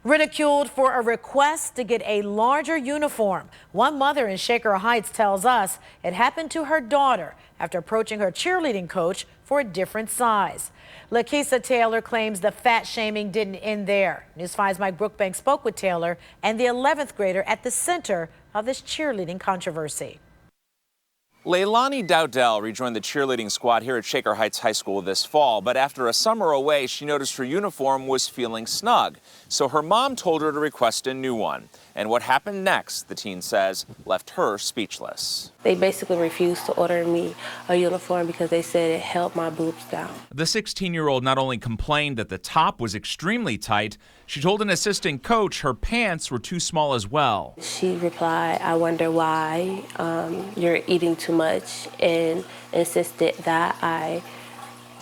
Ridiculed for a request to get a larger uniform. One mother in Shaker Heights tells us it happened to her daughter after approaching her cheerleading coach for a different size. Lakessa Taylor claims the fat shaming didn't end there. News 5's Mike Brookbank spoke with Taylor and the 11th grader at the center of this cheerleading controversy. Leilani Dowdell rejoined the cheerleading squad here at Shaker Heights High School this fall, but after a summer away, she noticed her uniform was feeling snug. So her mom told her to request a new one. And what happened next, the teen says, left her speechless. They basically refused to order me a uniform because they said it held my boobs down. The 16-year-old not only complained that the top was extremely tight, she told an assistant coach her pants were too small as well. She replied, "I wonder why you're eating too much," and insisted that I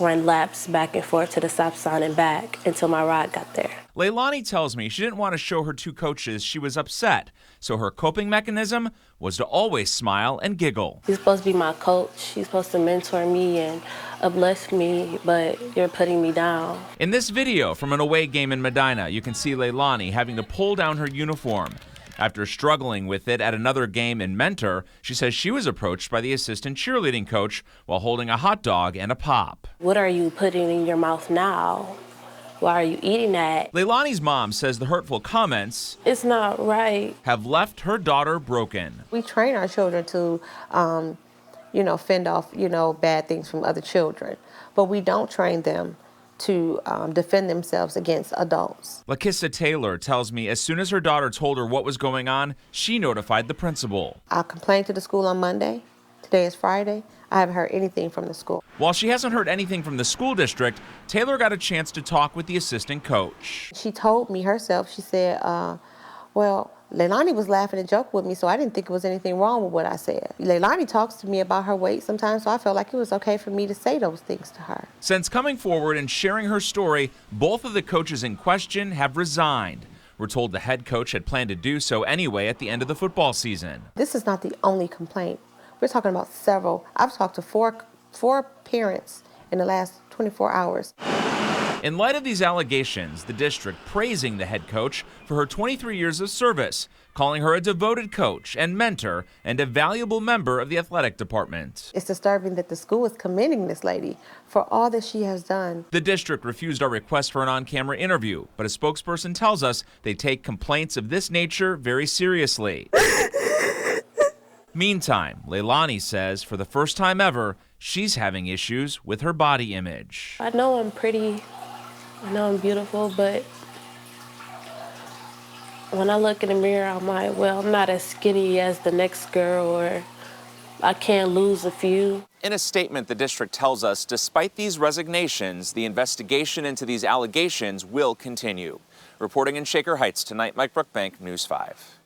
run laps back and forth to the stop sign and back until my ride got there. Leilani tells me she didn't want to show her two coaches she was upset, so her coping mechanism was to always smile and giggle. He's supposed to be my coach. He's supposed to mentor me and uplift me, but you're putting me down. In this video from an away game in Medina, you can see Leilani having to pull down her uniform. After struggling with it at another game in Mentor, she says she was approached by the assistant cheerleading coach while holding a hot dog and a pop. "What are you putting in your mouth now? Why are you eating that?" Leilani's mom says the hurtful comments It's not right. have left her daughter broken. We train our children to, fend off, bad things from other children, but we don't train them to defend themselves against adults. Lakessa Taylor tells me as soon as her daughter told her what was going on, she notified the principal. I complained to the school on Monday. Today is Friday. I haven't heard anything from the school. While she hasn't heard anything from the school district, Taylor got a chance to talk with the assistant coach. She told me herself, she said, Leilani was laughing and joking with me, so I didn't think it was anything wrong with what I said. Leilani talks to me about her weight sometimes, so I felt like it was okay for me to say those things to her. Since coming forward and sharing her story, both of the coaches in question have resigned. We're told the head coach had planned to do so anyway at the end of the football season. This is not the only complaint. We're talking about several. I've talked to four parents in the last 24 hours. In light of these allegations, the district praising the head coach for her 23 years of service, calling her a devoted coach and mentor and a valuable member of the athletic department. It's disturbing that the school is commending this lady for all that she has done. The district refused our request for an on-camera interview, but a spokesperson tells us they take complaints of this nature very seriously. Meantime, Leilani says for the first time ever, she's having issues with her body image. I know I'm pretty, I know I'm beautiful, but when I look in the mirror, I'm like, well, I'm not as skinny as the next girl, or I can't lose a few. In a statement, the district tells us, despite these resignations, the investigation into these allegations will continue. Reporting in Shaker Heights tonight, Mike Brookbank, News 5.